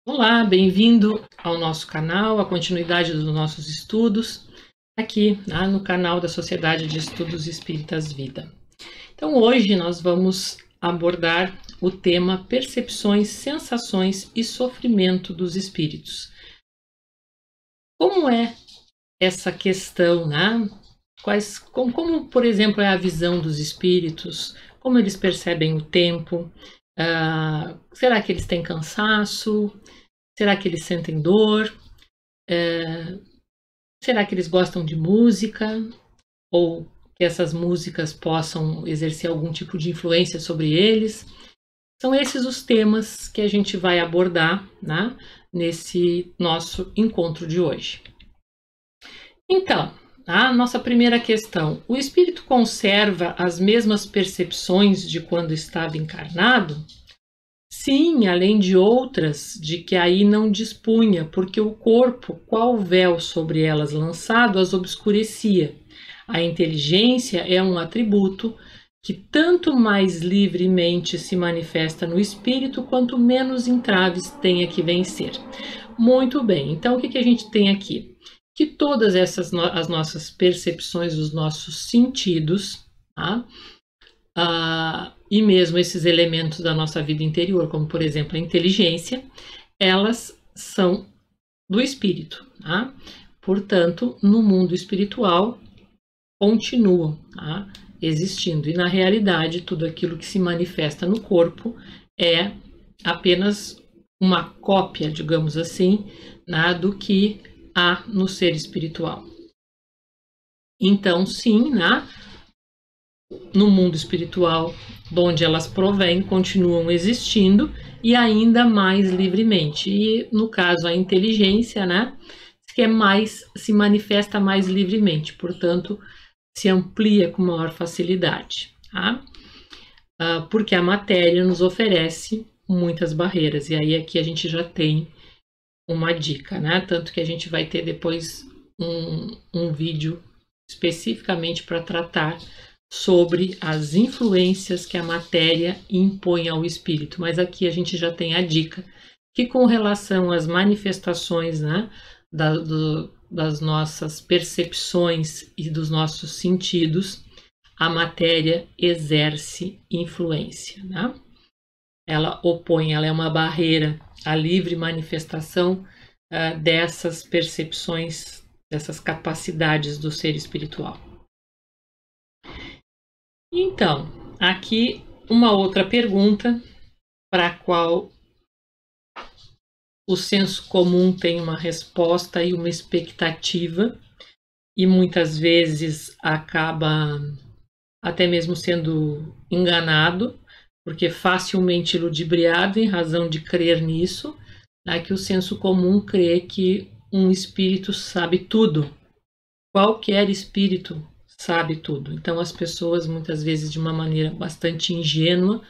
Olá, bem-vindo ao nosso canal, a continuidade dos nossos estudos, aqui no canal da Sociedade de Estudos Espíritas Vida. Então, hoje nós vamos abordar o tema Percepções, Sensações e Sofrimento dos Espíritos. Como é essa questão, como, por exemplo, é a visão dos espíritos, como eles percebem o tempo, será que eles têm cansaço? Será que eles sentem dor? Será que eles gostam de música? Ou que essas músicas possam exercer algum tipo de influência sobre eles? São esses os temas que a gente vai abordar, nesse nosso encontro de hoje. Então, a nossa primeira questão: o espírito conserva as mesmas percepções de quando estava encarnado? Sim, além de outras de que aí não dispunha, porque o corpo, qual véu sobre elas lançado, as obscurecia. A inteligência é um atributo que tanto mais livremente se manifesta no espírito, quanto menos entraves tenha que vencer. Muito bem, então o que a gente tem aqui? Que todas essas as nossas percepções, os nossos sentidos, e mesmo esses elementos da nossa vida interior, como por exemplo a inteligência, elas são do espírito. Portanto, no mundo espiritual continuam existindo. E na realidade, tudo aquilo que se manifesta no corpo é apenas uma cópia, digamos assim, do que há no ser espiritual. Então, sim, no mundo espiritual, de onde elas provêm, continuam existindo e ainda mais livremente. E no caso a inteligência, que se manifesta mais livremente, portanto, se amplia com maior facilidade, porque a matéria nos oferece muitas barreiras. E aí aqui a gente já tem uma dica, tanto que a gente vai ter depois um vídeo especificamente para tratar sobre as influências que a matéria impõe ao espírito. Mas aqui a gente já tem a dica que, com relação às manifestações das nossas percepções e dos nossos sentidos, a matéria exerce influência. Ela opõe, ela é uma barreira à livre manifestação dessas percepções, dessas capacidades do ser espiritual. Então, aqui uma outra pergunta para a qual o senso comum tem uma resposta e uma expectativa, e muitas vezes acaba até mesmo sendo enganado, porque facilmente ludibriado em razão de crer nisso, que o senso comum crê que um espírito sabe tudo. Qualquer espírito sabe tudo. Então as pessoas, muitas vezes de uma maneira bastante ingênua,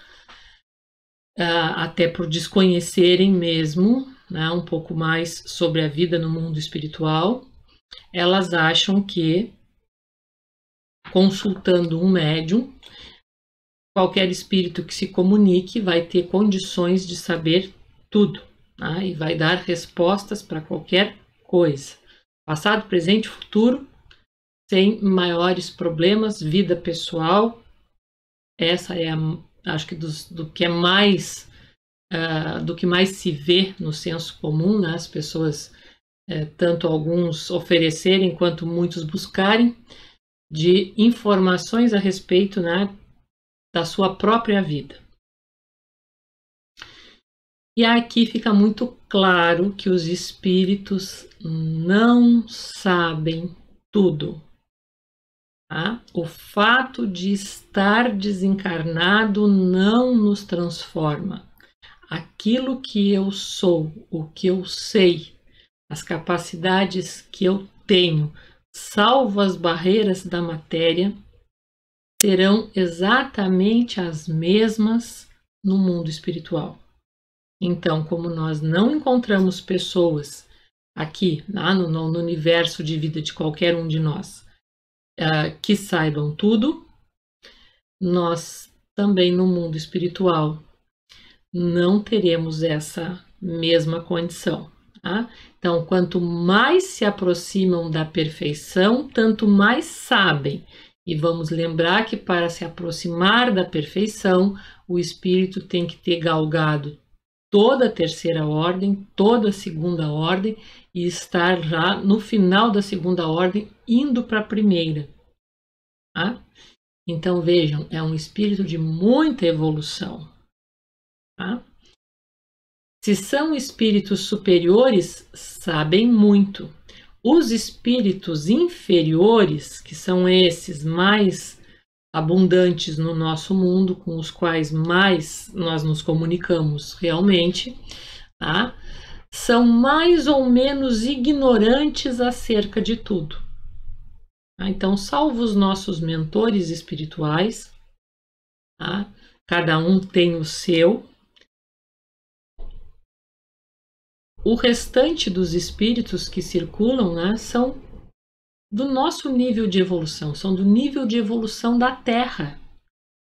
até por desconhecerem mesmo um pouco mais sobre a vida no mundo espiritual, elas acham que, consultando um médium, qualquer espírito que se comunique vai ter condições de saber tudo, e vai dar respostas para qualquer coisa, passado, presente, futuro, sem maiores problemas, vida pessoal. Essa é acho que do que mais se vê no senso comum, as pessoas, tanto alguns oferecerem quanto muitos buscarem, de informações a respeito da sua própria vida. E aqui fica muito claro que os espíritos não sabem tudo. O fato de estar desencarnado não nos transforma. Aquilo que eu sou, o que eu sei, as capacidades que eu tenho, salvo as barreiras da matéria, serão exatamente as mesmas no mundo espiritual. Então, como nós não encontramos pessoas aqui, no universo de vida de qualquer um de nós, que saibam tudo, nós também no mundo espiritual não teremos essa mesma condição. Tá? Então, quanto mais se aproximam da perfeição, tanto mais sabem. E vamos lembrar que para se aproximar da perfeição, o espírito tem que ter galgado toda a terceira ordem, toda a segunda ordem e estar já no final da segunda ordem, indo para a primeira. Tá? Então vejam, é um espírito de muita evolução. Tá? Se são espíritos superiores, sabem muito. Os espíritos inferiores, que são esses mais abundantes no nosso mundo, com os quais mais nós nos comunicamos realmente, tá? São mais ou menos ignorantes acerca de tudo. Tá? Então, salvo os nossos mentores espirituais, tá? Cada um tem o seu. O restante dos espíritos que circulam, né, são do nosso nível de evolução, são do nível de evolução da Terra,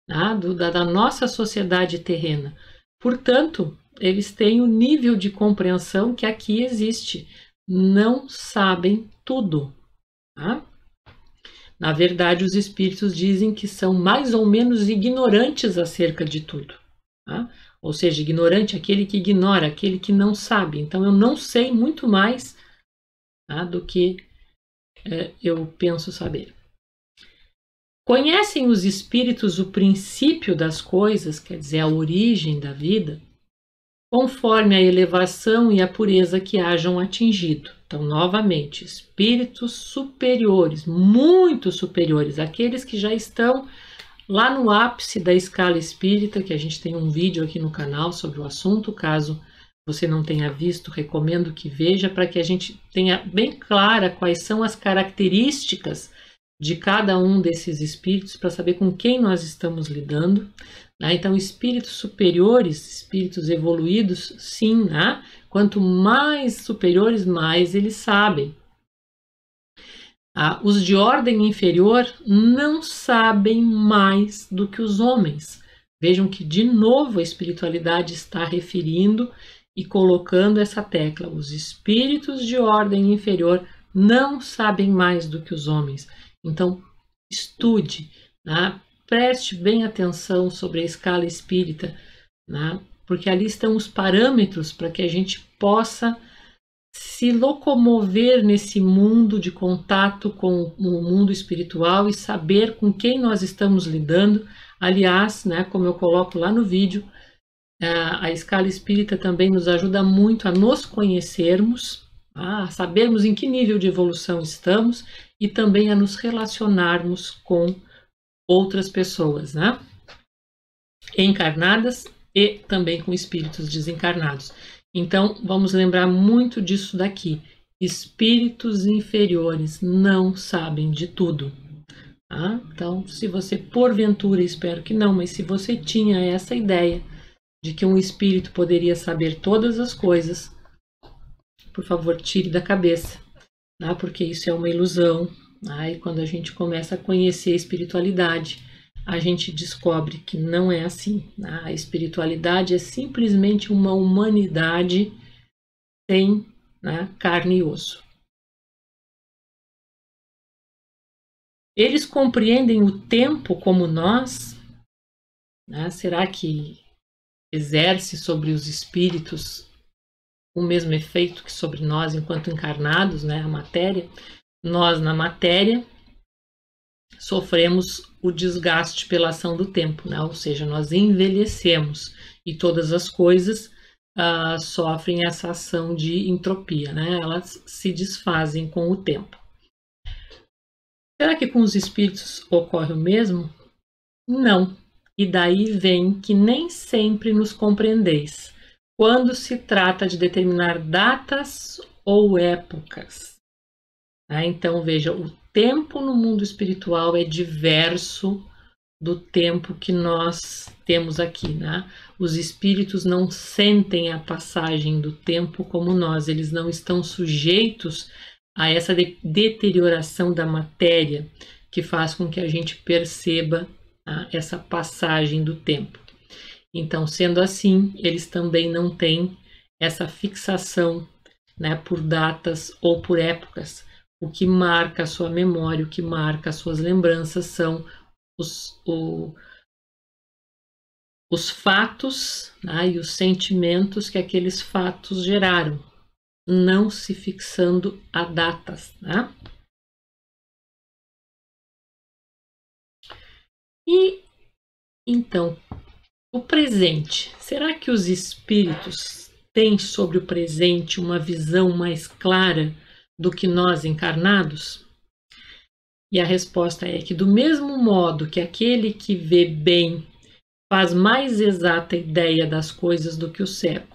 tá? Da nossa sociedade terrena. Portanto, eles têm o nível de compreensão que aqui existe. Não sabem tudo. Tá? Na verdade, os espíritos dizem que são mais ou menos ignorantes acerca de tudo. Tá? Ou seja, ignorante é aquele que ignora, aquele que não sabe. Então, eu não sei muito mais, tá, do que eu penso saber. Conhecem os espíritos o princípio das coisas, quer dizer, a origem da vida, conforme a elevação e a pureza que hajam atingido. Então, novamente, espíritos superiores, muito superiores, aqueles que já estão lá no ápice da escala espírita, que a gente tem um vídeo aqui no canal sobre o assunto, caso você não tenha visto, recomendo que veja, para que a gente tenha bem clara quais são as características de cada um desses espíritos, para saber com quem nós estamos lidando. Né? Então, espíritos superiores, espíritos evoluídos, sim, né? Quanto mais superiores, mais eles sabem. Os de ordem inferior não sabem mais do que os homens. Vejam que, de novo, a espiritualidade está referindo e colocando essa tecla. Os espíritos de ordem inferior não sabem mais do que os homens. Então, estude, né? Preste bem atenção sobre a escala espírita, né? Porque ali estão os parâmetros para que a gente possa se locomover nesse mundo de contato com o mundo espiritual e saber com quem nós estamos lidando. Aliás, né, como eu coloco lá no vídeo, a escala espírita também nos ajuda muito a nos conhecermos, a sabermos em que nível de evolução estamos e também a nos relacionarmos com outras pessoas, né? Encarnadas e também com espíritos desencarnados. Então, vamos lembrar muito disso daqui. Espíritos inferiores não sabem de tudo. Tá? Então, se você, porventura, espero que não, mas se você tinha essa ideia de que um espírito poderia saber todas as coisas, por favor, tire da cabeça, tá? Porque isso é uma ilusão. Tá? E quando a gente começa a conhecer a espiritualidade, a gente descobre que não é assim. Tá? A espiritualidade é simplesmente uma humanidade sem, né, carne e osso. Eles compreendem o tempo como nós? Né? Será que exerce sobre os espíritos o mesmo efeito que sobre nós enquanto encarnados, né? A matéria? Nós, na matéria, sofremos o desgaste pela ação do tempo, né? Ou seja, nós envelhecemos e todas as coisas sofrem essa ação de entropia, né? Elas se desfazem com o tempo. Será que com os espíritos ocorre o mesmo? Não. E daí vem que nem sempre nos compreendeis, quando se trata de determinar datas ou épocas. Então, veja, o tempo no mundo espiritual é diverso do tempo que nós temos aqui, né? Os espíritos não sentem a passagem do tempo como nós, eles não estão sujeitos a essa deterioração da matéria que faz com que a gente perceba essa passagem do tempo. Então, sendo assim, eles também não têm essa fixação, né, por datas ou por épocas. O que marca a sua memória, o que marca as suas lembranças são os fatos, né, e os sentimentos que aqueles fatos geraram, não se fixando a datas, né? E então, o presente. Será que os espíritos têm sobre o presente uma visão mais clara do que nós encarnados? E a resposta é que, do mesmo modo que aquele que vê bem faz mais exata ideia das coisas do que o cego,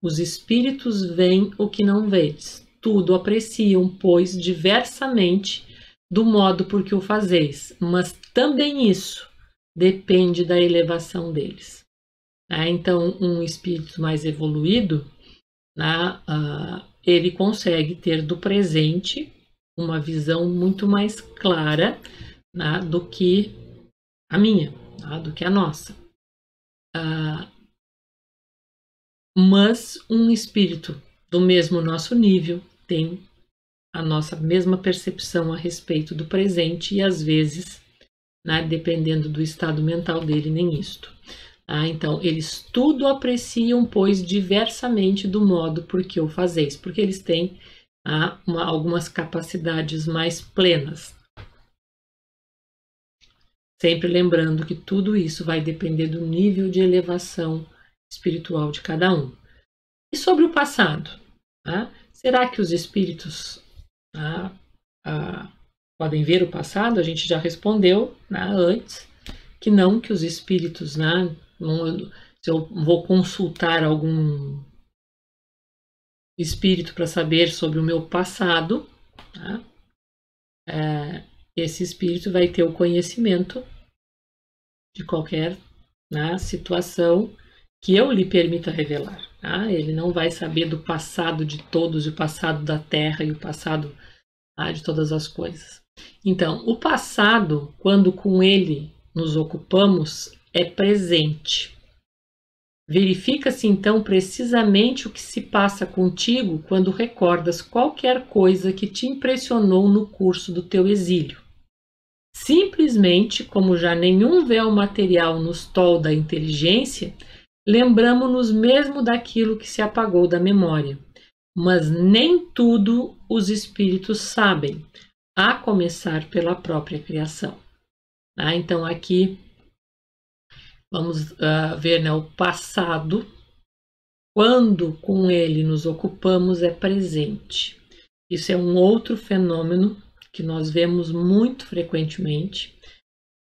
os espíritos veem o que não vedes. Tudo apreciam, pois, diversamente do modo por que o fazeis, mas também isso depende da elevação deles. Então, um espírito mais evoluído, ele consegue ter do presente uma visão muito mais clara do que a minha, do que a nossa. Mas um espírito do mesmo nosso nível tem a nossa mesma percepção a respeito do presente e às vezes, dependendo do estado mental dele, nem isto. Então, eles tudo apreciam, pois, diversamente do modo por que o fazeis, porque eles têm algumas capacidades mais plenas. Sempre lembrando que tudo isso vai depender do nível de elevação espiritual de cada um. E sobre o passado? Será que os espíritos podem ver o passado? A gente já respondeu antes que não, que os espíritos, se eu vou consultar algum espírito para saber sobre o meu passado, esse espírito vai ter o conhecimento de qualquer situação que eu lhe permita revelar. Ele não vai saber do passado de todos, o passado da Terra e o passado de todas as coisas. Então, o passado, quando com ele nos ocupamos, é presente. Verifica-se então precisamente o que se passa contigo quando recordas qualquer coisa que te impressionou no curso do teu exílio. Simplesmente, como já nenhum véu material nos tolda a inteligência, lembramo-nos mesmo daquilo que se apagou da memória. Mas nem tudo os espíritos sabem, a começar pela própria criação. Então aqui vamos ver o passado, quando com ele nos ocupamos, é presente. Isso é um outro fenômeno que nós vemos muito frequentemente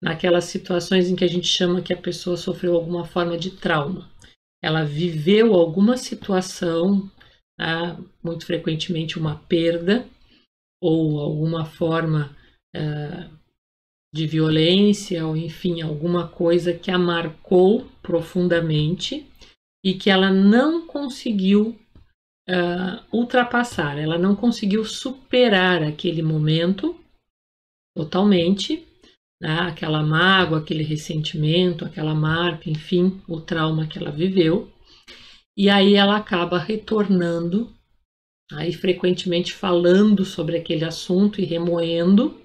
naquelas situações em que a gente chama que a pessoa sofreu alguma forma de trauma. Ela viveu alguma situação, muito frequentemente uma perda ou alguma forma de violência, ou enfim, alguma coisa que a marcou profundamente e que ela não conseguiu ultrapassar, ela não conseguiu superar aquele momento totalmente, aquela mágoa, aquele ressentimento, aquela marca, enfim, o trauma que ela viveu, e aí ela acaba retornando, aí frequentemente falando sobre aquele assunto e remoendo.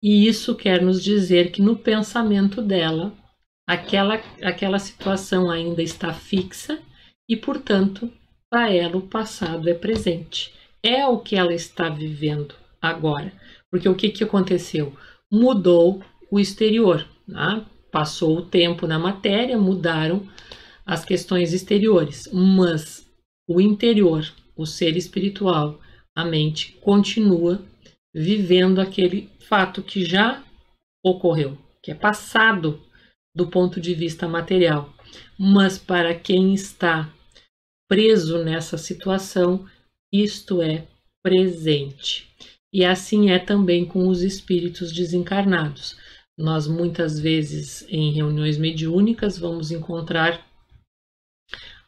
E isso quer nos dizer que no pensamento dela, aquela situação ainda está fixa e, portanto, para ela o passado é presente. É o que ela está vivendo agora. Porque o que aconteceu? Mudou o exterior. Passou o tempo na matéria, mudaram as questões exteriores. Mas o interior, o ser espiritual, a mente, continua vivendo aquele fato que já ocorreu, que é passado do ponto de vista material. Mas para quem está preso nessa situação, isto é presente. E assim é também com os espíritos desencarnados. Nós muitas vezes em reuniões mediúnicas vamos encontrar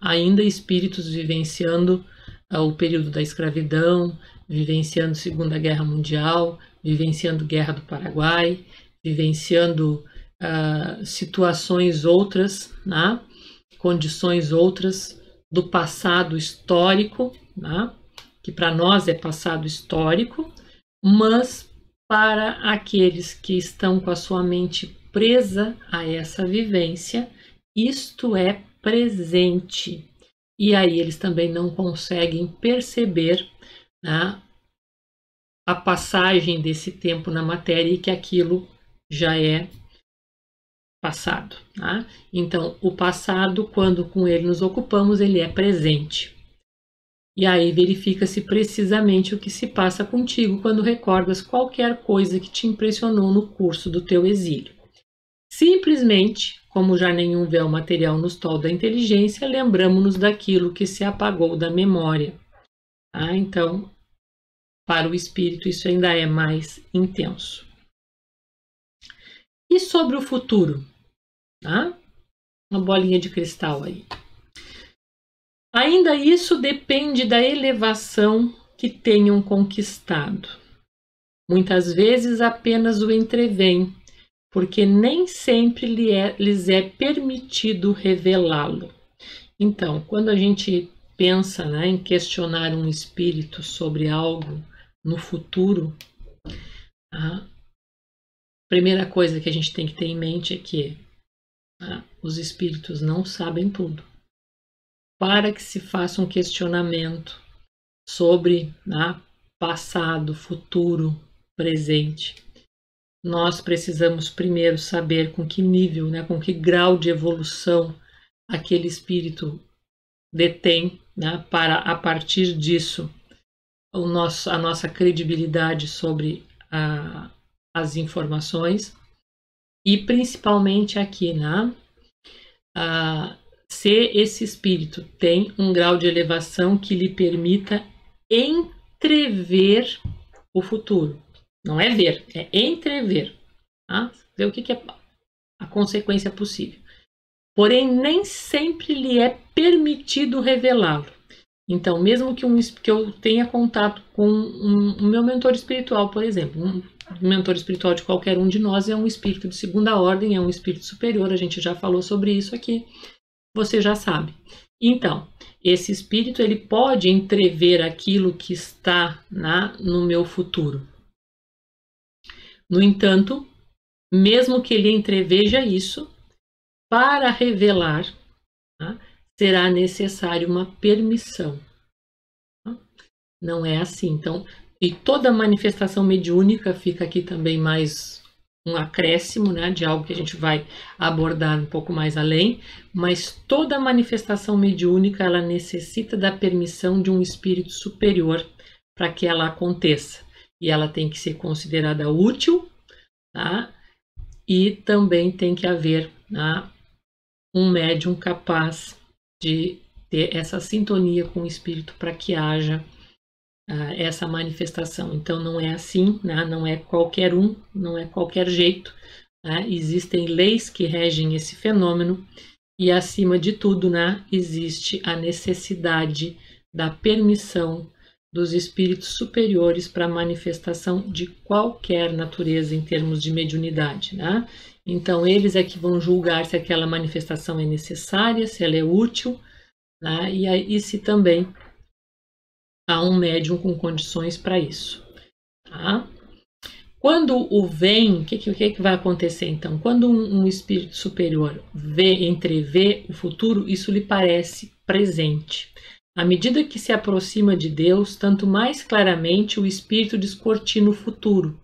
ainda espíritos vivenciando o período da escravidão, vivenciando a Segunda Guerra Mundial, vivenciando a Guerra do Paraguai, vivenciando situações outras, condições outras do passado histórico, né? Que para nós é passado histórico, mas para aqueles que estão com a sua mente presa a essa vivência, isto é presente. E aí eles também não conseguem perceber, né, a passagem desse tempo na matéria e que aquilo já é passado. Tá? Então, o passado, quando com ele nos ocupamos, ele é presente. E aí verifica-se precisamente o que se passa contigo quando recordas qualquer coisa que te impressionou no curso do teu exílio. Simplesmente, como já nenhum véu material nos tolda a inteligência, lembramos-nos daquilo que se apagou da memória. Tá? Então, para o espírito, isso ainda é mais intenso. E sobre o futuro? Tá? Uma bolinha de cristal aí. Ainda isso depende da elevação que tenham conquistado. Muitas vezes apenas o entrevêm, porque nem sempre lhes é permitido revelá-lo. Então, quando a gente pensa, né, em questionar um espírito sobre algo no futuro, a primeira coisa que a gente tem que ter em mente é que os espíritos não sabem tudo. Para que se faça um questionamento sobre passado, futuro, presente, nós precisamos primeiro saber com que nível, né, com que grau de evolução aquele espírito detém, né, para a partir disso a nossa credibilidade sobre as informações e principalmente aqui, né, se esse espírito tem um grau de elevação que lhe permita entrever o futuro. Não é ver, é entrever. Tá? Ver o que é a consequência possível. Porém, nem sempre lhe é permitido revelá-lo. Então, mesmo que eu tenha contato com um meu mentor espiritual, por exemplo, um mentor espiritual de qualquer um de nós é um espírito de segunda ordem, é um espírito superior, a gente já falou sobre isso aqui. Você já sabe. Então, esse espírito ele pode entrever aquilo que está no meu futuro. No entanto, mesmo que ele entreveja isso, para revelar, será necessário uma permissão. Não é assim. Então, e toda manifestação mediúnica, fica aqui também mais um acréscimo, né, de algo que a gente vai abordar um pouco mais além, mas toda manifestação mediúnica ela necessita da permissão de um espírito superior para que ela aconteça. E ela tem que ser considerada útil, tá? E também tem que haver um médium capaz de ter essa sintonia com o espírito para que haja essa manifestação. Então não é assim, né? Não é qualquer um, não é qualquer jeito. Né? Existem leis que regem esse fenômeno e acima de tudo, né, existe a necessidade da permissão dos espíritos superiores para a manifestação de qualquer natureza em termos de mediunidade. Né? Então eles é que vão julgar se aquela manifestação é necessária, se ela é útil, né? E se também há um médium com condições para isso. Tá? Quando o vem, o que vai acontecer então? Quando um espírito superior entrevê o futuro, isso lhe parece presente. À medida que se aproxima de Deus, tanto mais claramente o espírito descortina o futuro.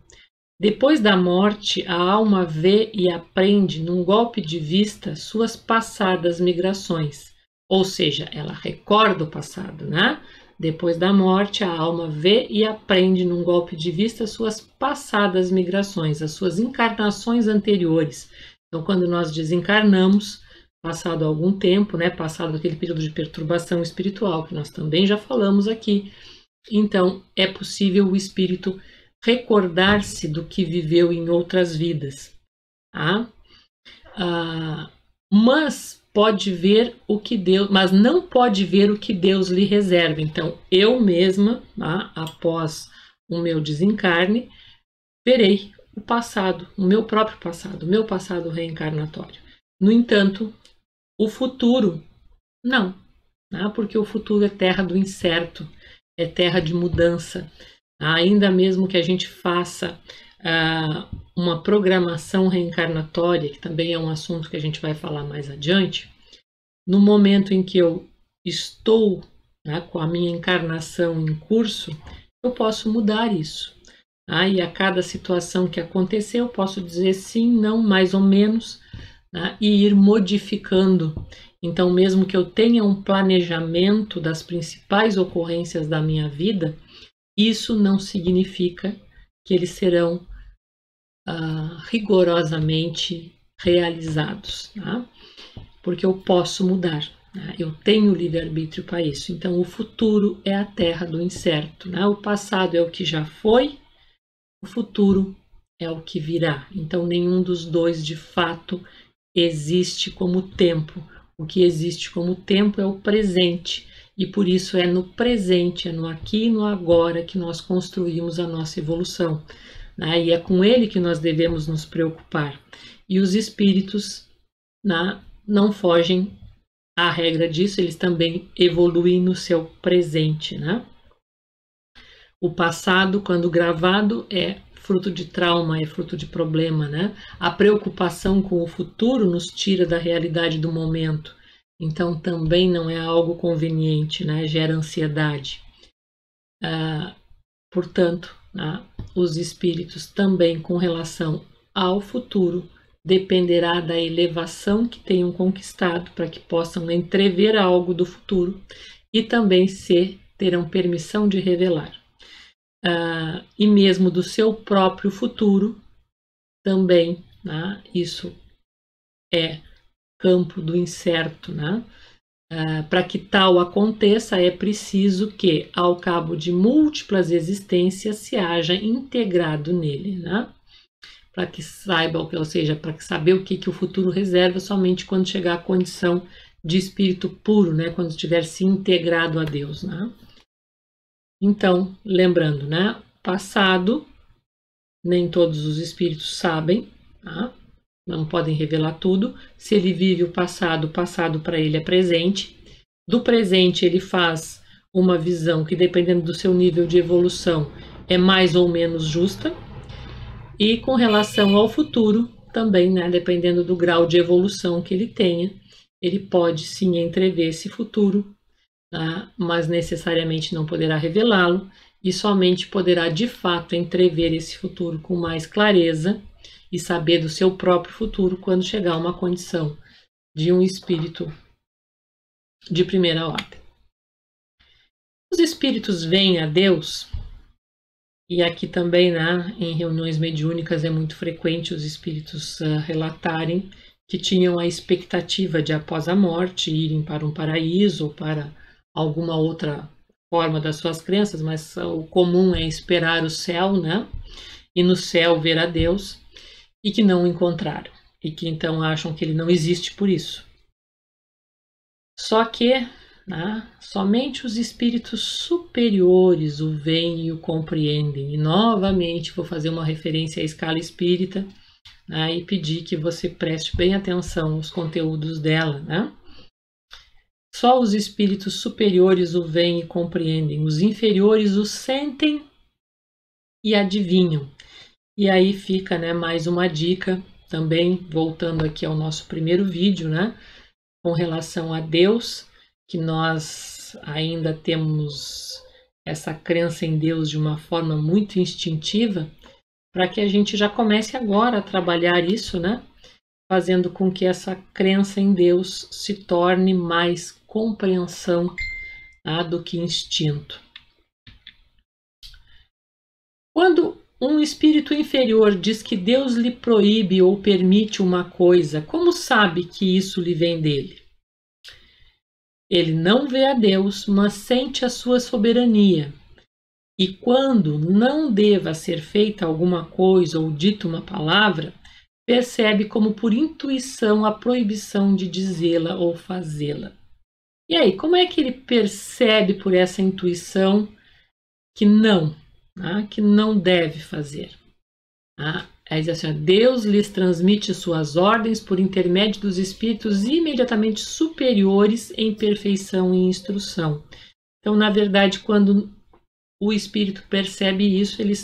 Depois da morte, a alma vê e aprende, num golpe de vista, suas passadas migrações. Ou seja, ela recorda o passado, né? Depois da morte, a alma vê e aprende num golpe de vista suas passadas migrações, as suas encarnações anteriores. Então, quando nós desencarnamos, passado algum tempo, né, passado aquele período de perturbação espiritual, que nós também já falamos aqui, então é possível o espírito recordar-se do que viveu em outras vidas. Tá? Mas pode ver o que Deus, mas não pode ver o que Deus lhe reserva. Então, eu mesma, após o meu desencarne, verei o passado, o meu próprio passado, o meu passado reencarnatório. No entanto, o futuro, não. né? Porque o futuro é terra do incerto, é terra de mudança. Ainda mesmo que a gente faça uma programação reencarnatória, que também é um assunto que a gente vai falar mais adiante, no momento em que eu estou, né, com a minha encarnação em curso, eu posso mudar isso. E a cada situação que acontecer, eu posso dizer sim, não, mais ou menos, né, e ir modificando. Então, mesmo que eu tenha um planejamento das principais ocorrências da minha vida, isso não significa que eles serão rigorosamente realizados, tá? Porque eu posso mudar, né? Eu tenho livre-arbítrio para isso. Então, o futuro é a terra do incerto, né? O passado é o que já foi, o futuro é o que virá. Então, nenhum dos dois, de fato, existe como tempo. O que existe como tempo é o presente. E por isso é no presente, é no aqui e no agora que nós construímos a nossa evolução, né? E é com ele que nós devemos nos preocupar. E os espíritos, né, não fogem à regra disso, eles também evoluem no seu presente, né? O passado, quando gravado, é fruto de trauma, é fruto de problema, né? A preocupação com o futuro nos tira da realidade do momento. Então, também não é algo conveniente, né? Gera ansiedade. Portanto, né, os espíritos também, com relação ao futuro, dependerá da elevação que tenham conquistado para que possam entrever algo do futuro e também se terão permissão de revelar. E mesmo do seu próprio futuro, também, né, isso é campo do incerto, né? Para que tal aconteça, é preciso que, ao cabo de múltiplas existências, se haja integrado nele, né? Para que saiba, ou seja, para que saber o que o futuro reserva somente quando chegar à condição de espírito puro, né? Quando estiver se integrado a Deus, né? Então, lembrando, né? Passado, nem todos os espíritos sabem, tá? Não podem revelar tudo. Se ele vive o passado para ele é presente. Do presente ele faz uma visão que, dependendo do seu nível de evolução, é mais ou menos justa. E com relação ao futuro, também, né, dependendo do grau de evolução que ele tenha, ele pode sim entrever esse futuro, tá? Mas necessariamente não poderá revelá-lo e somente poderá de fato entrever esse futuro com mais clareza e saber do seu próprio futuro quando chegar a uma condição de um espírito de primeira ordem. Os espíritos veem a Deus, e aqui também, né, em reuniões mediúnicas é muito frequente os espíritos relatarem que tinham a expectativa de, após a morte, irem para um paraíso ou para alguma outra forma das suas crenças, mas o comum é esperar o céu, né, e no céu ver a Deus, e que não o encontraram, e que então acham que ele não existe por isso. Só que, né, somente os espíritos superiores o veem e o compreendem. E novamente vou fazer uma referência à escala espírita, né, e pedir que você preste bem atenção aos conteúdos dela, né? Só os espíritos superiores o veem e compreendem, os inferiores o sentem e adivinham. E aí fica, né, mais uma dica, também voltando aqui ao nosso primeiro vídeo, né, com relação a Deus, que nós ainda temos essa crença em Deus de uma forma muito instintiva, para que a gente já comece agora a trabalhar isso, né, fazendo com que essa crença em Deus se torne mais compreensão, tá, do que instinto. Quando um espírito inferior diz que Deus lhe proíbe ou permite uma coisa, como sabe que isso lhe vem dele? Ele não vê a Deus, mas sente a sua soberania. E quando não deva ser feita alguma coisa ou dita uma palavra, percebe como por intuição a proibição de dizê-la ou fazê-la. E aí, como é que ele percebe por essa intuição que não deve fazer? Aí diz assim, Deus lhes transmite suas ordens por intermédio dos espíritos imediatamente superiores em perfeição e instrução. Então, na verdade, quando o espírito percebe isso, ele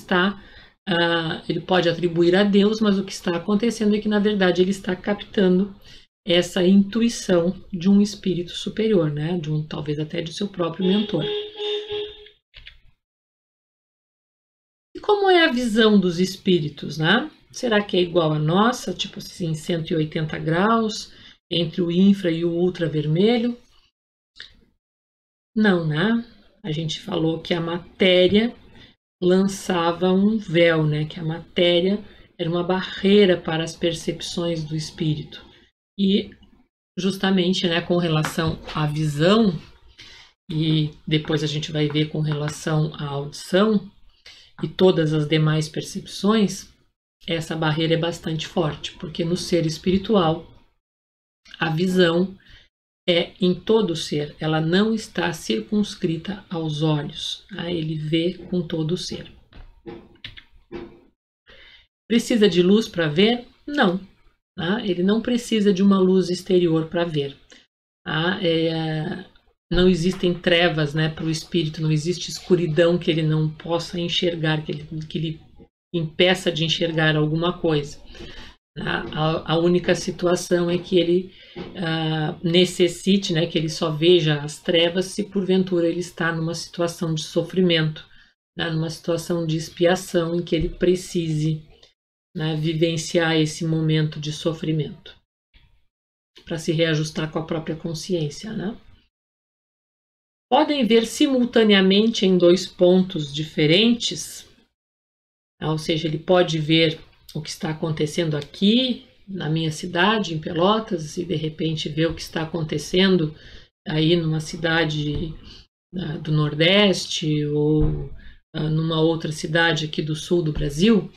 pode atribuir a Deus, mas o que está acontecendo é que, na verdade, ele está captando essa intuição de um espírito superior, né? Talvez até de seu próprio mentor. E como é a visão dos espíritos, né? Será que é igual à nossa, tipo assim, 180 graus, entre o infra e o ultravermelho? Não, né? A gente falou que a matéria lançava um véu, né? Que a matéria era uma barreira para as percepções do espírito. E justamente, né, com relação à visão, e depois a gente vai ver com relação à audição e todas as demais percepções, essa barreira é bastante forte, porque no ser espiritual, a visão é em todo o ser, ela não está circunscrita aos olhos, tá? Ele vê com todo o ser. Precisa de luz para ver? Não. Tá? Ele não precisa de uma luz exterior para ver. Tá? Não existem trevas, né, para o espírito, não existe escuridão que ele não possa enxergar, que ele impeça de enxergar alguma coisa. A única situação é que ele necessite, né, que ele só veja as trevas se porventura ele está numa situação de sofrimento, né, numa situação de expiação em que ele precise, né, vivenciar esse momento de sofrimento para se reajustar com a própria consciência, né? Podem ver simultaneamente em dois pontos diferentes, ou seja, ele pode ver o que está acontecendo aqui na minha cidade, em Pelotas, e de repente ver o que está acontecendo aí numa cidade do Nordeste ou numa outra cidade aqui do sul do Brasil.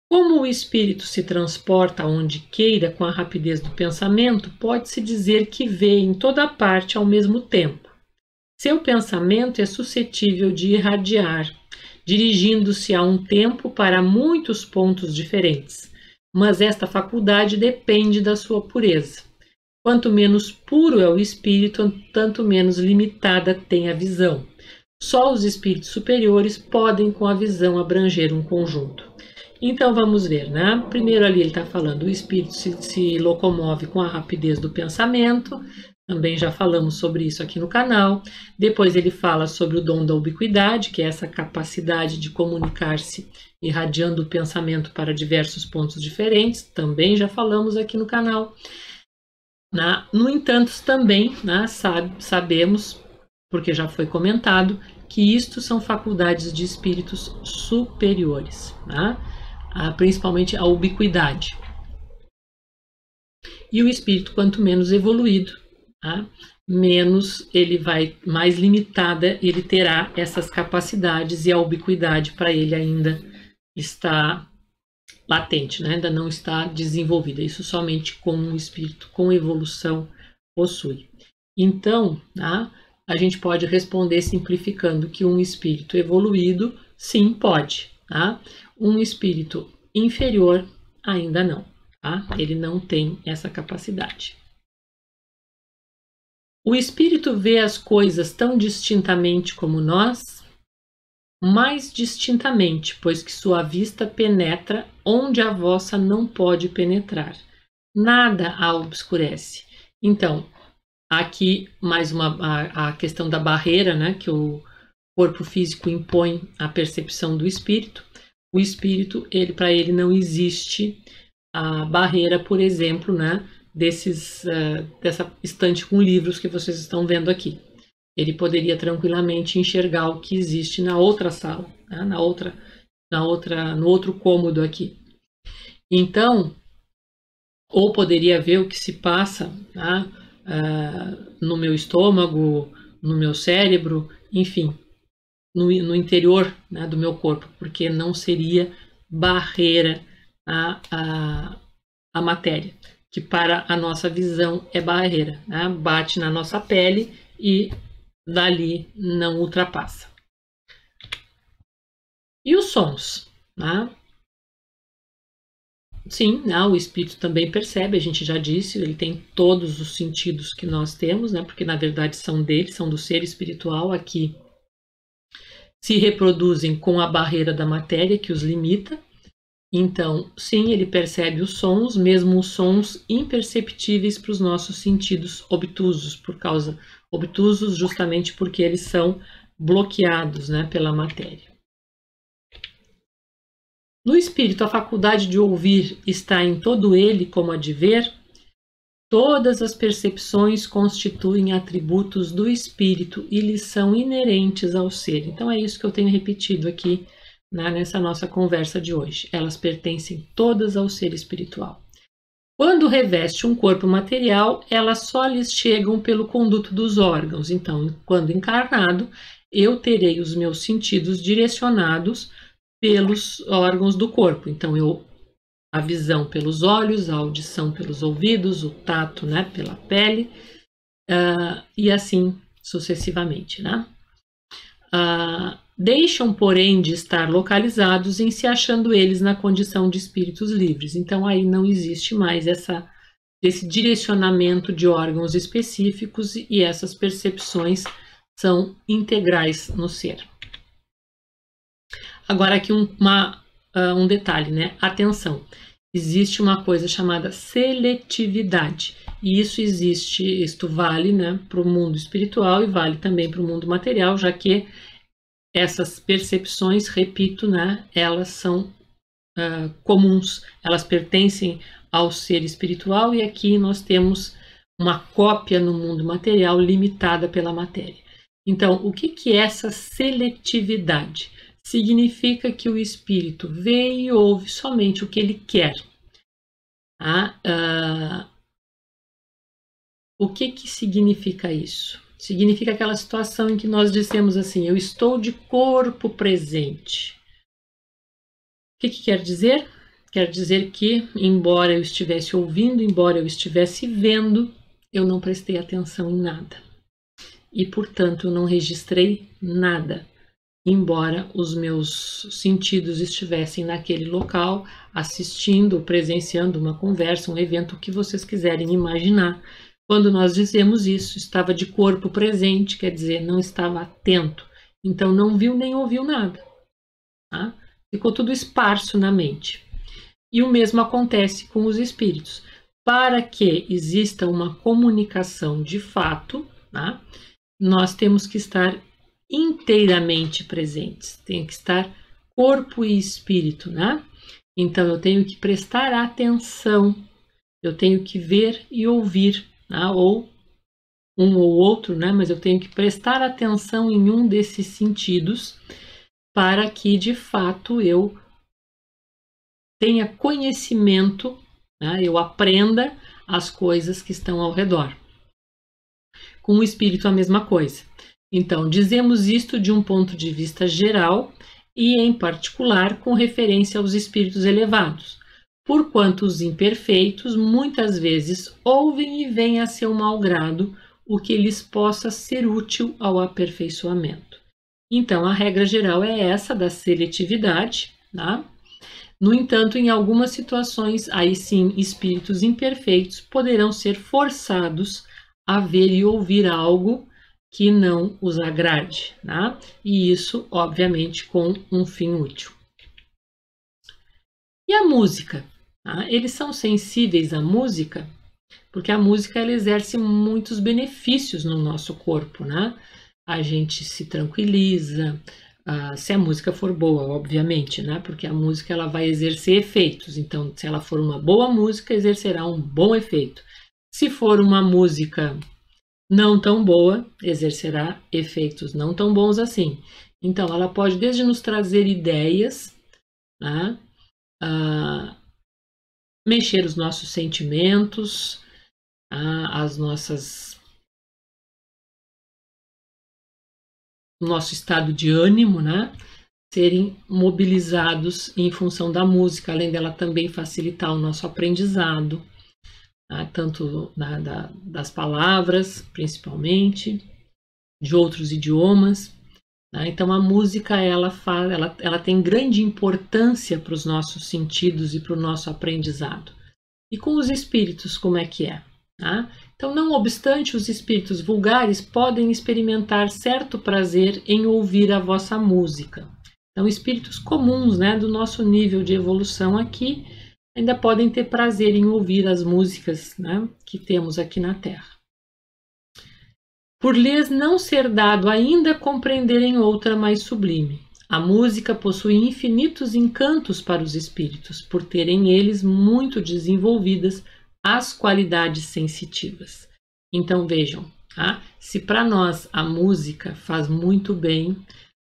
Como o espírito se transporta onde queira com a rapidez do pensamento, pode-se dizer que vê em toda parte ao mesmo tempo. Seu pensamento é suscetível de irradiar, dirigindo-se a um tempo para muitos pontos diferentes, mas esta faculdade depende da sua pureza. Quanto menos puro é o espírito, tanto menos limitada tem a visão. Só os espíritos superiores podem, com a visão, abranger um conjunto. Então vamos ver, né? Primeiro ali ele está falando, o espírito se locomove com a rapidez do pensamento, também já falamos sobre isso aqui no canal. Depois ele fala sobre o dom da ubiquidade, que é essa capacidade de comunicar-se irradiando o pensamento para diversos pontos diferentes, também já falamos aqui no canal. No entanto, também sabemos, porque já foi comentado, que isto são faculdades de espíritos superiores, né? Principalmente a ubiquidade. E o espírito, quanto menos evoluído, menos ele vai, mais limitada ele terá essas capacidades, e a ubiquidade para ele ainda está latente, né? Ainda não está desenvolvida. Isso somente com um espírito com evolução possui. Então, a gente pode responder simplificando que um espírito evoluído, sim, pode. Um espírito inferior, ainda não. Ele não tem essa capacidade. O espírito vê as coisas tão distintamente como nós? Mais distintamente, pois que sua vista penetra onde a vossa não pode penetrar. Nada a obscurece. Então, aqui mais a questão da barreira, né, que o corpo físico impõe à percepção do espírito. O espírito, para ele não existe a barreira, por exemplo, né, dessa estante com livros que vocês estão vendo aqui. Ele poderia tranquilamente enxergar o que existe na outra sala, né, no outro cômodo aqui. Então, ou poderia ver o que se passa, né, no meu estômago, no meu cérebro, enfim, no interior, né, do meu corpo, porque não seria barreira a matéria, que para a nossa visão é barreira, né? Bate na nossa pele e dali não ultrapassa. E os sons, né? Sim, né, o espírito também percebe, a gente já disse, ele tem todos os sentidos que nós temos, né? Porque na verdade são dele, são do ser espiritual, aqui se reproduzem com a barreira da matéria que os limita. Então, sim, ele percebe os sons, mesmo os sons imperceptíveis para os nossos sentidos obtusos, obtusos justamente porque eles são bloqueados, né, pela matéria. No espírito, a faculdade de ouvir está em todo ele, como a de ver. Todas as percepções constituem atributos do espírito e lhes são inerentes ao ser. Então é isso que eu tenho repetido aqui, né, nessa nossa conversa de hoje. Elas pertencem todas ao ser espiritual. Quando reveste um corpo material, elas só lhes chegam pelo conduto dos órgãos. Então, quando encarnado, eu terei os meus sentidos direcionados pelos órgãos do corpo. Então, a visão pelos olhos, a audição pelos ouvidos, o tato, né, pela pele, e assim sucessivamente, né? Deixam, porém, de estar localizados em se achando eles na condição de espíritos livres. Então, aí não existe mais esse direcionamento de órgãos específicos e essas percepções são integrais no ser. Agora aqui um detalhe, né? Atenção, existe uma coisa chamada seletividade, e isto vale, né, para o mundo espiritual e vale também para o mundo material, já que essas percepções, repito, né, elas são comuns, elas pertencem ao ser espiritual e aqui nós temos uma cópia no mundo material limitada pela matéria. Então, o que é essa seletividade? Significa que o espírito vê e ouve somente o que ele quer. O que significa isso? Significa aquela situação em que nós dissemos assim, eu estou de corpo presente. O que quer dizer? Quer dizer que, embora eu estivesse ouvindo, embora eu estivesse vendo, eu não prestei atenção em nada. E, portanto, eu não registrei nada. Embora os meus sentidos estivessem naquele local, assistindo, presenciando uma conversa, um evento, o que vocês quiserem imaginar. Quando nós dizemos isso, estava de corpo presente, quer dizer, não estava atento. Então, não viu nem ouviu nada. Tá? Ficou tudo esparso na mente. E o mesmo acontece com os espíritos. Para que exista uma comunicação de fato, tá? Nós temos que estar inteiramente presentes, tem que estar corpo e espírito, né? Então eu tenho que prestar atenção, eu tenho que ver e ouvir, né? Ou um ou outro, né? Mas eu tenho que prestar atenção em um desses sentidos para que de fato eu tenha conhecimento, né? Eu aprenda as coisas que estão ao redor. Com o espírito a mesma coisa. Então, dizemos isto de um ponto de vista geral e, em particular, com referência aos espíritos elevados, porquanto os imperfeitos muitas vezes ouvem e veem a seu mau grado o que lhes possa ser útil ao aperfeiçoamento. Então, a regra geral é essa da seletividade, tá? No entanto, em algumas situações, aí sim, espíritos imperfeitos poderão ser forçados a ver e ouvir algo que não os agrade, né? E isso, obviamente, com um fim útil. E a música? Tá? Eles são sensíveis à música porque a música ela exerce muitos benefícios no nosso corpo, né? A gente se tranquiliza, se a música for boa, obviamente, né? Porque a música ela vai exercer efeitos. Então, se ela for uma boa música, exercerá um bom efeito. Se for uma música não tão boa, exercerá efeitos não tão bons assim. Então, ela pode desde nos trazer ideias, né, mexer os nossos sentimentos, o nosso estado de ânimo, né, serem mobilizados em função da música, além dela também facilitar o nosso aprendizado, tanto das palavras, principalmente, de outros idiomas. né? Então a música ela tem grande importância para os nossos sentidos e para o nosso aprendizado. E com os espíritos, como é que é? Tá? Então, não obstante, os espíritos vulgares podem experimentar certo prazer em ouvir a vossa música. Então, espíritos comuns, né, do nosso nível de evolução aqui, ainda podem ter prazer em ouvir as músicas, né, que temos aqui na Terra. Por lhes não ser dado ainda compreenderem outra mais sublime. A música possui infinitos encantos para os espíritos, por terem eles muito desenvolvidas as qualidades sensitivas. Então vejam, tá? Se para nós a música faz muito bem,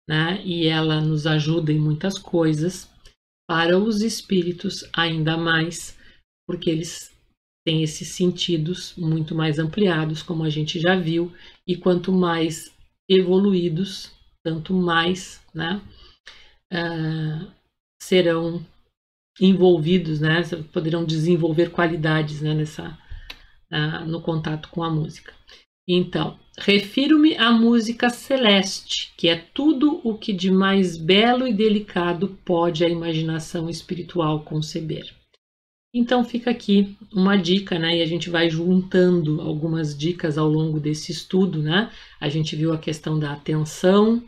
né, e ela nos ajuda em muitas coisas, para os espíritos ainda mais, porque eles têm esses sentidos muito mais ampliados, como a gente já viu, e quanto mais evoluídos, tanto mais, né, serão envolvidos, né, poderão desenvolver qualidades, né, no contato com a música. Então, refiro-me à música celeste, que é tudo o que de mais belo e delicado pode a imaginação espiritual conceber. Então fica aqui uma dica, né? E a gente vai juntando algumas dicas ao longo desse estudo, né? A gente viu a questão da atenção,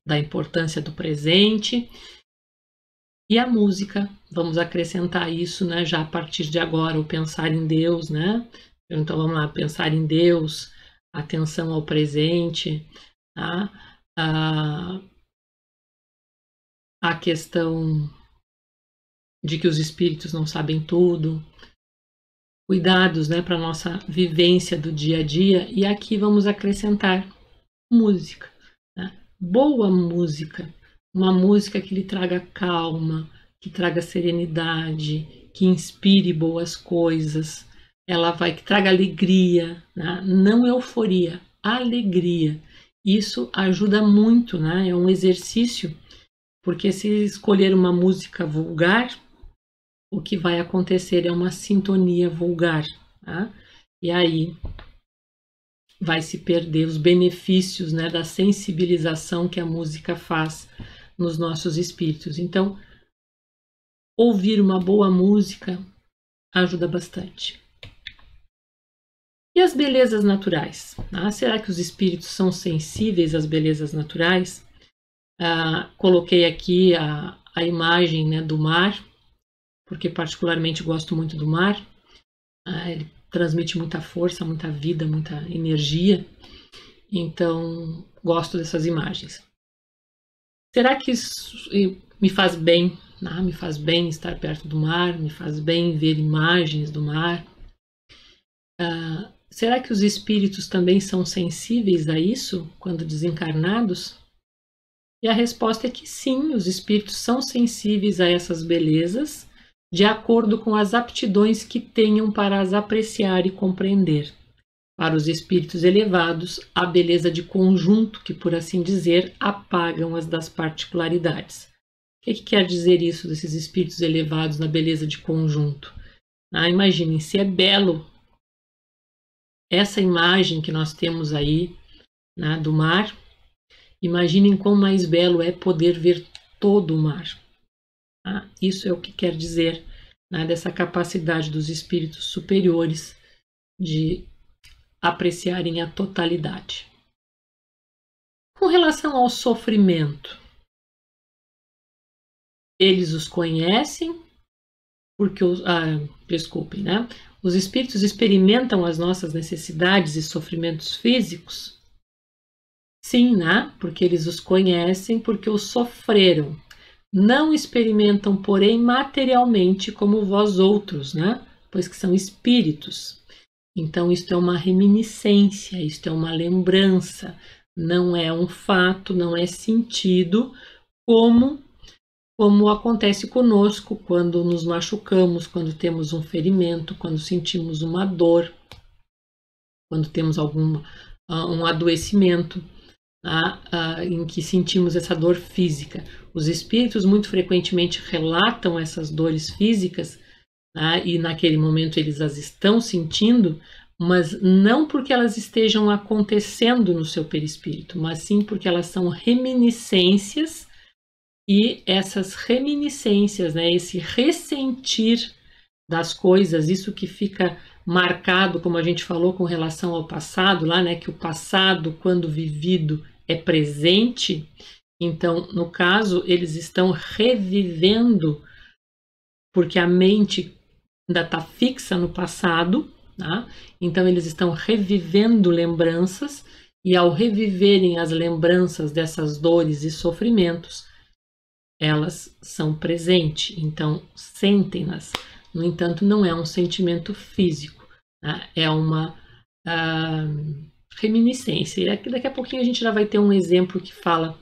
da importância do presente e a música. Vamos acrescentar isso, né? Já a partir de agora, o pensar em Deus, né? Então vamos lá, pensar em Deus, atenção ao presente, tá? A questão de que os espíritos não sabem tudo, cuidados, né, para a nossa vivência do dia a dia, e aqui vamos acrescentar música, né? Boa música, uma música que lhe traga calma, que traga serenidade, que inspire boas coisas, que traga alegria, né? Não euforia, alegria. Isso ajuda muito, né? É um exercício, porque se escolher uma música vulgar, o que vai acontecer é uma sintonia vulgar, tá? E aí vai se perder os benefícios, né, da sensibilização que a música faz nos nossos espíritos. Então, ouvir uma boa música ajuda bastante. E as belezas naturais? Será que os espíritos são sensíveis às belezas naturais? Coloquei aqui a imagem, né, do mar, porque particularmente gosto muito do mar. Ele transmite muita força, muita vida, muita energia. Então, gosto dessas imagens. Será que isso me faz bem? Me faz bem estar perto do mar, me faz bem ver imagens do mar. Será que os espíritos também são sensíveis a isso quando desencarnados? E a resposta é que sim, os espíritos são sensíveis a essas belezas, de acordo com as aptidões que tenham para as apreciar e compreender. Para os espíritos elevados, a beleza de conjunto, que por assim dizer, apagam as das particularidades. O que quer dizer isso desses espíritos elevados na beleza de conjunto? Imaginem, se é belo essa imagem que nós temos aí, né, do mar, imaginem quão mais belo é poder ver todo o mar. Isso é o que quer dizer, né, dessa capacidade dos espíritos superiores de apreciarem a totalidade. Com relação ao sofrimento, eles os conhecem porque desculpem, né? Os espíritos experimentam as nossas necessidades e sofrimentos físicos? Sim, né? Porque eles os conhecem, porque os sofreram. Não experimentam, porém, materialmente como vós outros, né? Pois que são espíritos. Então, isto é uma reminiscência, isto é uma lembrança, não é um fato, não é sentido, como acontece conosco quando nos machucamos, quando temos um ferimento, quando sentimos uma dor, quando temos um adoecimento, em que sentimos essa dor física. Os espíritos muito frequentemente relatam essas dores físicas, e naquele momento eles as estão sentindo, mas não porque elas estejam acontecendo no seu perispírito, mas sim porque elas são reminiscências, e essas reminiscências, né, esse ressentir das coisas, isso que fica marcado, como a gente falou com relação ao passado lá, né, que o passado, quando vivido, é presente. Então, no caso, eles estão revivendo, porque a mente ainda está fixa no passado, tá? Então eles estão revivendo lembranças, e ao reviverem as lembranças dessas dores e sofrimentos, elas são presentes, então sentem-nas. No entanto, não é um sentimento físico, tá? É uma reminiscência. E daqui a pouquinho a gente já vai ter um exemplo que fala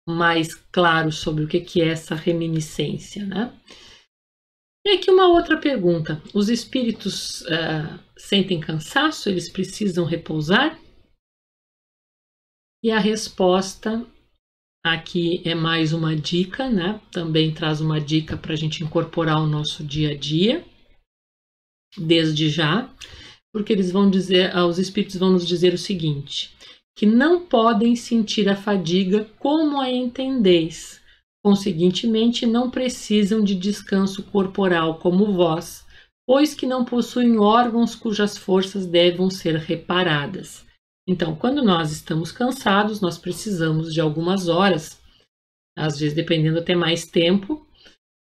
mais claro sobre o que é essa reminiscência, né? E aqui uma outra pergunta: os espíritos sentem cansaço? Eles precisam repousar? E a resposta aqui é mais uma dica, né? Também traz uma dica para a gente incorporar ao nosso dia a dia, desde já, porque eles vão dizer, os espíritos vão nos dizer o seguinte: que não podem sentir a fadiga como a entendeis. Conseguintemente, não precisam de descanso corporal como vós, pois que não possuem órgãos cujas forças devam ser reparadas. Então, quando nós estamos cansados, nós precisamos de algumas horas, às vezes dependendo até mais tempo,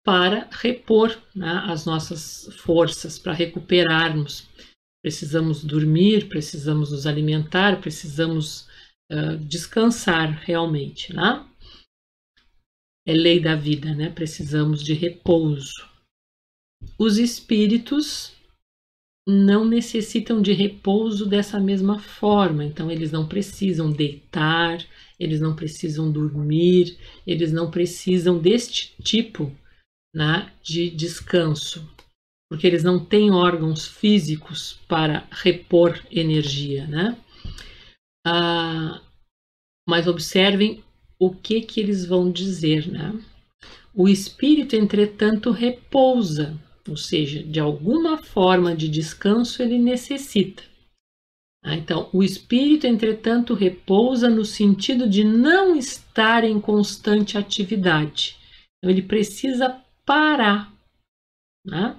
para repor, né, as nossas forças, para recuperarmos. Precisamos dormir, precisamos nos alimentar, precisamos descansar realmente, né? É lei da vida, né? Precisamos de repouso. Os espíritos não necessitam de repouso dessa mesma forma, então eles não precisam deitar, eles não precisam dormir, eles não precisam deste tipo, né, de descanso, porque eles não têm órgãos físicos para repor energia, né? Mas observem o que eles vão dizer, né? O espírito, entretanto, repousa, ou seja, de alguma forma de descanso ele necessita. Então, o espírito, entretanto, repousa no sentido de não estar em constante atividade. Então, ele precisa parar, né?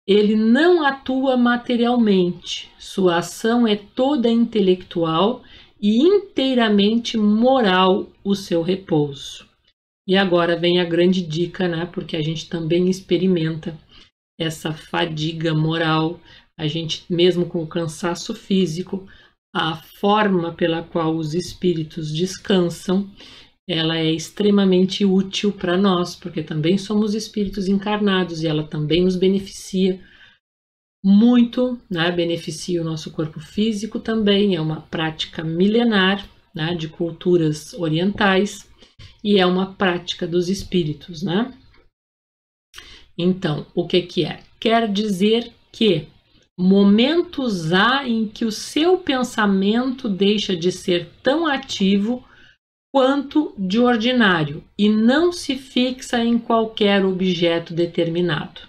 Ele não atua materialmente, sua ação é toda intelectual e inteiramente moral o seu repouso. E agora vem a grande dica, né? Porque a gente também experimenta essa fadiga moral, a gente mesmo com o cansaço físico, a forma pela qual os espíritos descansam, ela é extremamente útil para nós, porque também somos espíritos encarnados e ela também nos beneficia muito, né? Beneficia o nosso corpo físico também, é uma prática milenar, né, de culturas orientais, e é uma prática dos espíritos, né? Então, o que é? Quer dizer que momentos há em que o seu pensamento deixa de ser tão ativo quanto de ordinário e não se fixa em qualquer objeto determinado.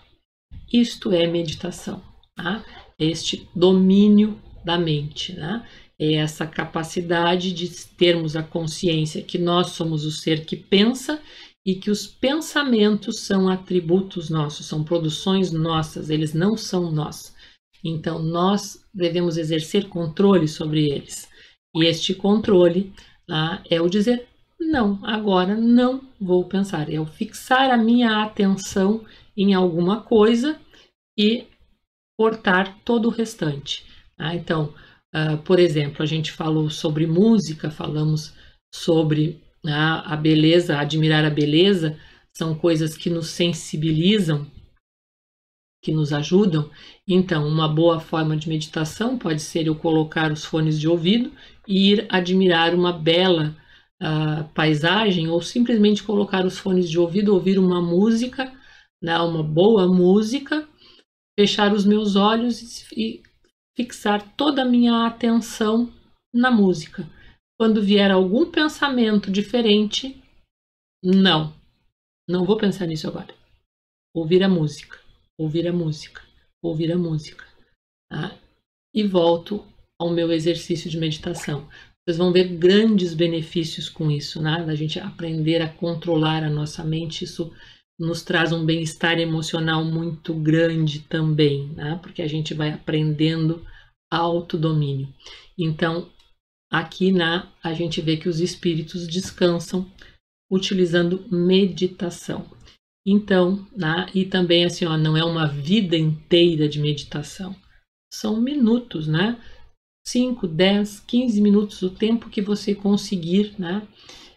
Isto é meditação, tá? Este domínio da mente, né? É essa capacidade de termos a consciência que nós somos o ser que pensa e que os pensamentos são atributos nossos, são produções nossas, eles não são nós. Então, nós devemos exercer controle sobre eles. E este controle, tá, é o dizer, não, agora não vou pensar. É o fixar a minha atenção em alguma coisa e cortar todo o restante. Tá? Então, por exemplo, a gente falou sobre música, falamos sobre a beleza, admirar a beleza, são coisas que nos sensibilizam, que nos ajudam. Então, uma boa forma de meditação pode ser eu colocar os fones de ouvido e ir admirar uma bela paisagem, ou simplesmente colocar os fones de ouvido, ouvir uma música, né, uma boa música, fechar os meus olhos e fixar toda a minha atenção na música. Quando vier algum pensamento diferente, não vou pensar nisso agora. Ouvir a música, ouvir a música, ouvir a música. Tá? e volto ao meu exercício de meditação. Vocês vão ver grandes benefícios com isso, né? Da gente aprender a controlar a nossa mente, isso nos traz um bem-estar emocional muito grande também, né? Porque a gente vai aprendendo autodomínio. Então, aqui a gente vê que os espíritos descansam utilizando meditação. Então, e também assim, ó, não é uma vida inteira de meditação. São minutos, né? 5, 10, 15 minutos, o tempo que você conseguir, né?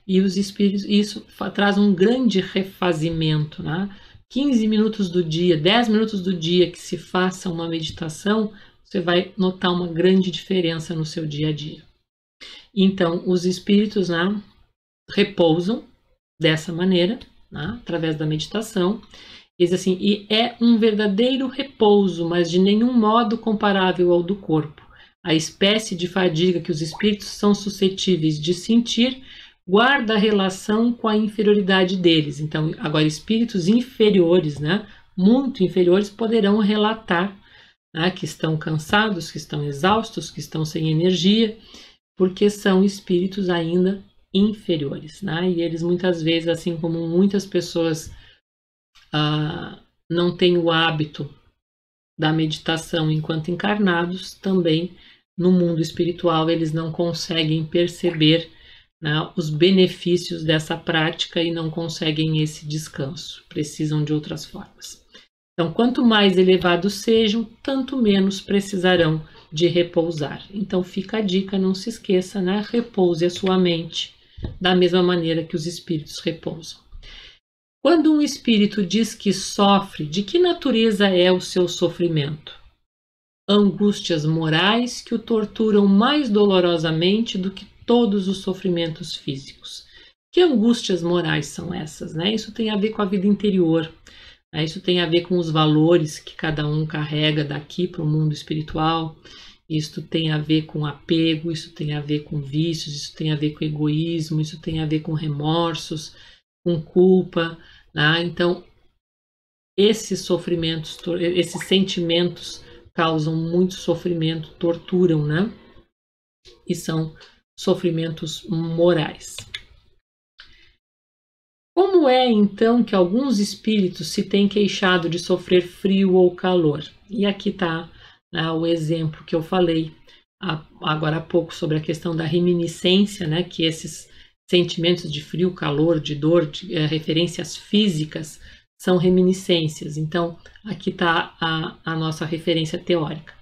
E os espíritos, isso traz um grande refazimento, né? 15 minutos do dia, 10 minutos do dia que se faça uma meditação, você vai notar uma grande diferença no seu dia a dia. Então, os espíritos, né, repousam dessa maneira, né, através da meditação. Diz assim, e é um verdadeiro repouso, mas de nenhum modo comparável ao do corpo. A espécie de fadiga que os espíritos são suscetíveis de sentir guarda relação com a inferioridade deles. Então, agora, espíritos inferiores, né, muito inferiores, poderão relatar, né, que estão cansados, que estão exaustos, que estão sem energia, porque são espíritos ainda inferiores, né? E eles muitas vezes, assim como muitas pessoas não têm o hábito da meditação enquanto encarnados, também no mundo espiritual eles não conseguem perceber, né, os benefícios dessa prática e não conseguem esse descanso, precisam de outras formas. Então, quanto mais elevados sejam, tanto menos precisarão de repousar. Então, fica a dica, não se esqueça, né? Repouse a sua mente da mesma maneira que os espíritos repousam. Quando um espírito diz que sofre, de que natureza é o seu sofrimento? Angústias morais que o torturam mais dolorosamente do que todos os sofrimentos físicos. Que angústias morais são essas, né? Isso tem a ver com a vida interior. Isso tem a ver com os valores que cada um carrega daqui para o mundo espiritual. Isso tem a ver com apego, isso tem a ver com vícios, isso tem a ver com egoísmo, isso tem a ver com remorsos, com culpa. Né? Então, esses sofrimentos, esses sentimentos causam muito sofrimento, torturam, né? E são sofrimentos morais. Como é, então, que alguns espíritos se têm queixado de sofrer frio ou calor? E aqui está, né, o exemplo que eu falei agora há pouco sobre a questão da reminiscência, né, que esses sentimentos de frio, calor, de dor, de referências físicas, são reminiscências. Então, aqui está a nossa referência teórica.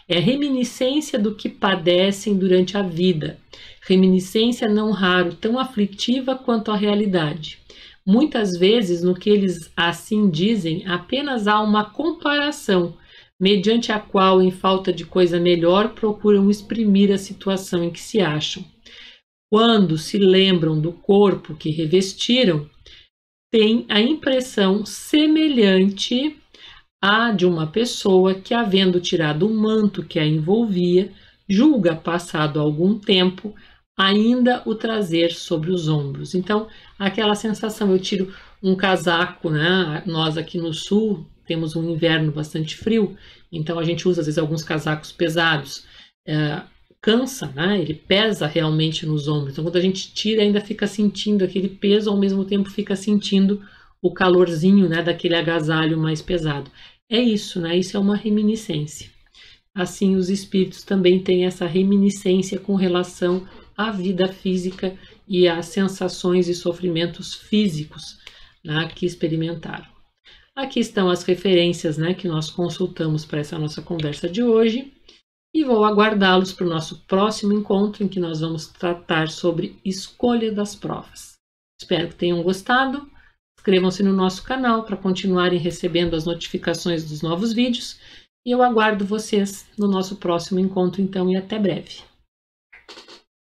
É reminiscência do que padecem durante a vida. Reminiscência não raro tão aflitiva quanto a realidade. Muitas vezes, no que eles assim dizem, apenas há uma comparação, mediante a qual, em falta de coisa melhor, procuram exprimir a situação em que se acham. Quando se lembram do corpo que revestiram, têm a impressão semelhante à de uma pessoa que, havendo tirado o manto que a envolvia, julga, passado algum tempo, ainda o trazer sobre os ombros. Então, aquela sensação, eu tiro um casaco, né? Nós aqui no sul temos um inverno bastante frio, então a gente usa às vezes alguns casacos pesados. Cansa, né? Ele pesa realmente nos ombros. Então, quando a gente tira, ainda fica sentindo aquele peso, ao mesmo tempo fica sentindo o calorzinho, né, daquele agasalho mais pesado. É isso, né? Isso é uma reminiscência. Assim, os espíritos também têm essa reminiscência com relação à vida física e às sensações e sofrimentos físicos, né, que experimentaram. Aqui estão as referências, né, que nós consultamos para essa nossa conversa de hoje e vou aguardá-los para o nosso próximo encontro, em que nós vamos tratar sobre escolha das provas. Espero que tenham gostado. Inscrevam-se no nosso canal para continuarem recebendo as notificações dos novos vídeos e eu aguardo vocês no nosso próximo encontro, então, e até breve.